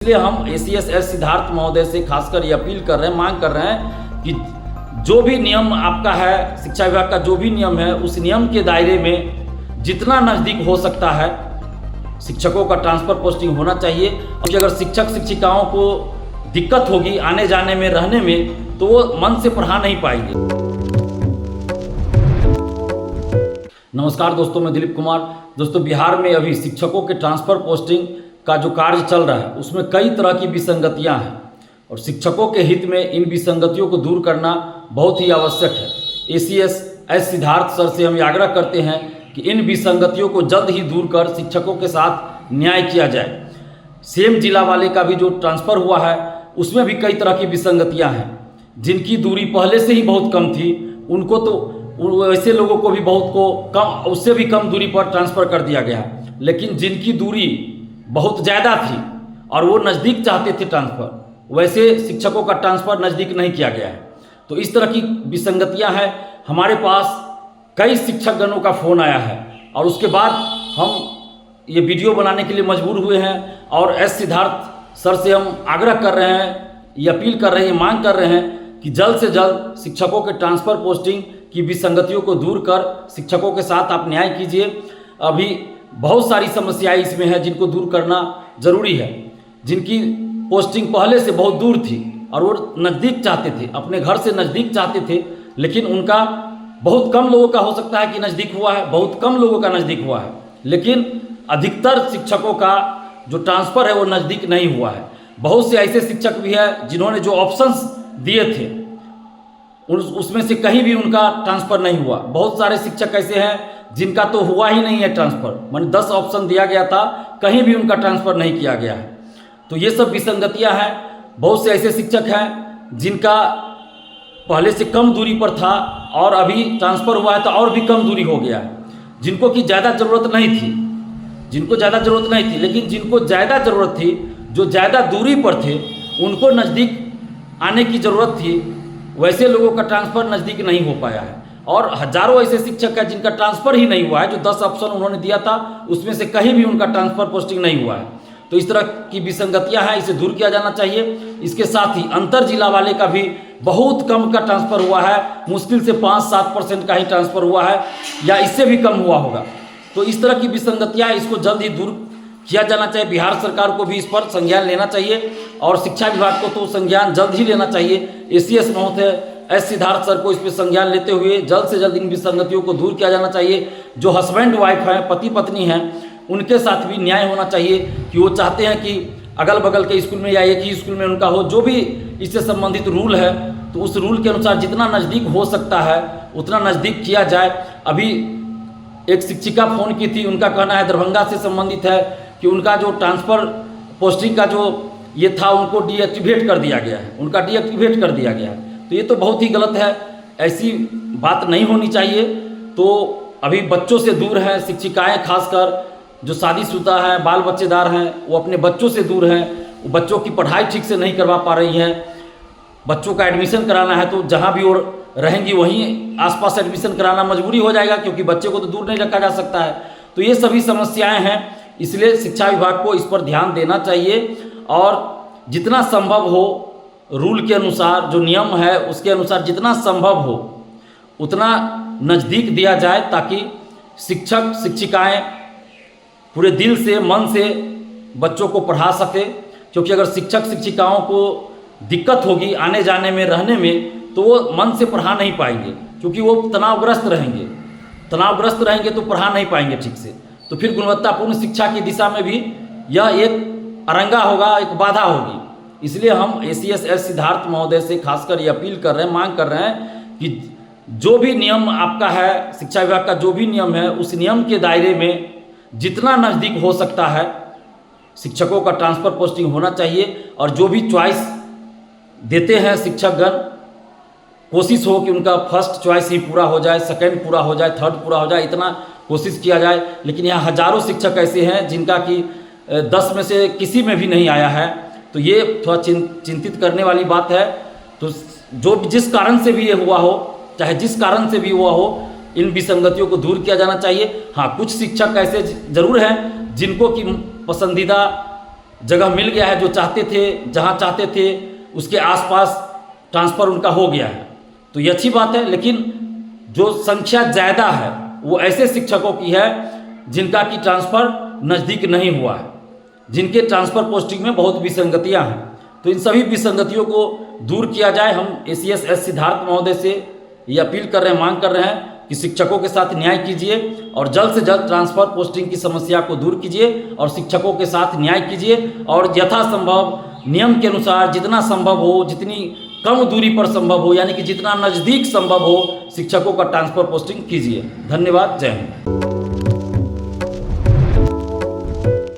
इसलिए हम ACS S Siddharth महोदय से खासकर ये अपील कर रहे हैं, मांग कर रहे हैं कि जो भी नियम आपका है, शिक्षा विभाग का जो भी नियम है, उस नियम के दायरे में जितना नज़दीक हो सकता है शिक्षकों का ट्रांसफ़र पोस्टिंग होना चाहिए। क्योंकि अगर शिक्षक शिक्षिकाओं को दिक्कत होगी आने जाने में, रहने में, तो वो मन से पढ़ा नहीं पाएंगे। नमस्कार दोस्तों, मैं दिलीप कुमार। दोस्तों, बिहार में अभी शिक्षकों के ट्रांसफ़र पोस्टिंग का जो कार्य चल रहा है उसमें कई तरह की विसंगतियां हैं और शिक्षकों के हित में इन विसंगतियों को दूर करना बहुत ही आवश्यक है। एसीएस एस सिद्धार्थ सर से हम आग्रह करते हैं कि इन विसंगतियों को जल्द ही दूर कर शिक्षकों के साथ न्याय किया जाए। सेम जिला वाले का भी जो ट्रांसफ़र हुआ है उसमें भी कई तरह की विसंगतियां हैं। जिनकी दूरी पहले से ही बहुत कम थी उनको तो वैसे लोगों को भी बहुत को कम, उससे भी कम दूरी पर ट्रांसफ़र कर दिया गया। लेकिन जिनकी दूरी बहुत ज़्यादा थी और वो नज़दीक चाहते थे ट्रांसफ़र, वैसे शिक्षकों का ट्रांसफ़र नज़दीक नहीं किया गया है। तो इस तरह की विसंगतियां हैं। हमारे पास कई शिक्षकगणों का फ़ोन आया है और उसके बाद हम ये वीडियो बनाने के लिए मजबूर हुए हैं और एस सिद्धार्थ सर से हम आग्रह कर रहे हैं, ये अपील कर रहे हैं, मांग कर रहे हैं कि जल्द से जल्द शिक्षकों के ट्रांसफ़र पोस्टिंग की विसंगतियों को दूर कर शिक्षकों के साथ आप न्याय कीजिए। अभी बहुत सारी समस्याएं इसमें हैं जिनको दूर करना ज़रूरी है। जिनकी पोस्टिंग पहले से बहुत दूर थी और वो नज़दीक चाहते थे, अपने घर से नज़दीक चाहते थे, लेकिन उनका बहुत कम लोगों का हो सकता है कि नज़दीक हुआ है, बहुत कम लोगों का नज़दीक हुआ है, लेकिन अधिकतर शिक्षकों का जो ट्रांसफ़र है वो नज़दीक नहीं हुआ है। बहुत से ऐसे शिक्षक भी हैं जिन्होंने जो ऑप्शंस दिए थे उसमें से कहीं भी उनका ट्रांसफ़र नहीं हुआ। बहुत सारे शिक्षक ऐसे हैं जिनका तो हुआ ही नहीं है ट्रांसफ़र, माने 10 ऑप्शन दिया गया था, कहीं भी उनका ट्रांसफ़र नहीं किया गया है। तो ये सब विसंगतियां हैं। बहुत से ऐसे शिक्षक हैं जिनका पहले से कम दूरी पर था और अभी ट्रांसफ़र हुआ है तो और भी कम दूरी हो गया है। जिनको कि ज़्यादा ज़रूरत नहीं थी, लेकिन जिनको ज़्यादा ज़रूरत थी, जो ज़्यादा दूरी पर थे, उनको नज़दीक आने की ज़रूरत थी, वैसे लोगों का ट्रांसफ़र नज़दीक नहीं हो पाया है। और हजारों ऐसे शिक्षक हैं जिनका ट्रांसफ़र ही नहीं हुआ है। जो 10 ऑप्शन उन्होंने दिया था उसमें से कहीं भी उनका ट्रांसफ़र पोस्टिंग नहीं हुआ है। तो इस तरह की विसंगतियां हैं, इसे दूर किया जाना चाहिए। इसके साथ ही अंतर जिला वाले का भी बहुत कम का ट्रांसफ़र हुआ है, मुश्किल से 5-7% का ही ट्रांसफ़र हुआ है या इससे भी कम हुआ होगा। तो इस तरह की विसंगतियां, इसको जल्द ही दूर किया जाना चाहिए। बिहार सरकार को भी इस पर संज्ञान लेना चाहिए और शिक्षा विभाग को तो संज्ञान जल्द ही लेना चाहिए। एसीएस महोदय एस सिद्धार्थ सर को इस पर संज्ञान लेते हुए जल्द से जल्द इन विसंगतियों को दूर किया जाना चाहिए। जो हस्बैंड वाइफ हैं, पति पत्नी हैं, उनके साथ भी न्याय होना चाहिए कि वो चाहते हैं कि अगल बगल के स्कूल में या एक ही स्कूल में उनका हो। जो भी इससे संबंधित रूल है तो उस रूल के अनुसार जितना नज़दीक हो सकता है उतना नज़दीक किया जाए। अभी एक शिक्षिका फ़ोन की थी, उनका कहना है दरभंगा से संबंधित है कि उनका जो ट्रांसफ़र पोस्टिंग का जो ये था उनको डीएक्टिवेट कर दिया गया है, तो ये तो बहुत ही गलत है। ऐसी बात नहीं होनी चाहिए। तो अभी बच्चों से दूर हैं शिक्षिकाएं, खासकर जो शादीशुदा हैं, बाल बच्चेदार हैं, वो अपने बच्चों से दूर हैं। वो बच्चों की पढ़ाई ठीक से नहीं करवा पा रही हैं। बच्चों का एडमिशन कराना है तो जहाँ भी वो रहेंगी वहीं आसपास एडमिशन कराना मजबूरी हो जाएगा, क्योंकि बच्चे को तो दूर नहीं रखा जा सकता है। तो ये सभी समस्याएँ हैं, इसलिए शिक्षा विभाग को इस पर ध्यान देना चाहिए और जितना संभव हो रूल के अनुसार, जो नियम है उसके अनुसार जितना संभव हो उतना नज़दीक दिया जाए, ताकि शिक्षक शिक्षिकाएं पूरे दिल से, मन से बच्चों को पढ़ा सके। क्योंकि अगर शिक्षक शिक्षिकाओं को दिक्कत होगी आने जाने में, रहने में, तो वो मन से पढ़ा नहीं पाएंगे, क्योंकि वो तनावग्रस्त रहेंगे तो पढ़ा नहीं पाएंगे ठीक से। तो फिर गुणवत्तापूर्ण शिक्षा की दिशा में भी यह एक अरंगा होगा, एक बाधा होगी। इसलिए हम एसीएस एस सिद्धार्थ महोदय से खासकर ये अपील कर रहे हैं, मांग कर रहे हैं कि जो भी नियम आपका है, शिक्षा विभाग का जो भी नियम है, उस नियम के दायरे में जितना नज़दीक हो सकता है शिक्षकों का ट्रांसफ़र पोस्टिंग होना चाहिए। और जो भी चॉइस देते हैं शिक्षकगण, कोशिश हो कि उनका फर्स्ट चॉइस ही पूरा हो जाए, सेकंड पूरा हो जाए, थर्ड पूरा हो जाए, इतना कोशिश किया जाए। लेकिन यहाँ हजारों शिक्षक ऐसे हैं जिनका कि 10 में से किसी में भी नहीं आया है। तो ये थोड़ा चिंतित करने वाली बात है। तो जो जिस कारण से भी ये हुआ हो, चाहे जिस कारण से भी हुआ हो, इन विसंगतियों को दूर किया जाना चाहिए। हाँ, कुछ शिक्षक ऐसे ज़रूर हैं जिनको कि पसंदीदा जगह मिल गया है, जो चाहते थे, जहाँ चाहते थे उसके आसपास ट्रांसफ़र उनका हो गया है, तो ये अच्छी बात है। लेकिन जो संख्या ज़्यादा है वो ऐसे शिक्षकों की है जिनका कि ट्रांसफ़र नज़दीक नहीं हुआ है, जिनके ट्रांसफ़र पोस्टिंग में बहुत विसंगतियां हैं। तो इन सभी विसंगतियों को दूर किया जाए। हम ACS एस सिद्धार्थ महोदय से ये अपील कर रहे हैं, मांग कर रहे हैं कि शिक्षकों के साथ न्याय कीजिए और जल्द से जल्द ट्रांसफ़र पोस्टिंग की समस्या को दूर कीजिए और शिक्षकों के साथ न्याय कीजिए और यथासंभव नियम के अनुसार जितना संभव हो, जितनी कम दूरी पर संभव हो, यानी कि जितना नज़दीक संभव हो, शिक्षकों का ट्रांसफ़र पोस्टिंग कीजिए। धन्यवाद। जय हिंद।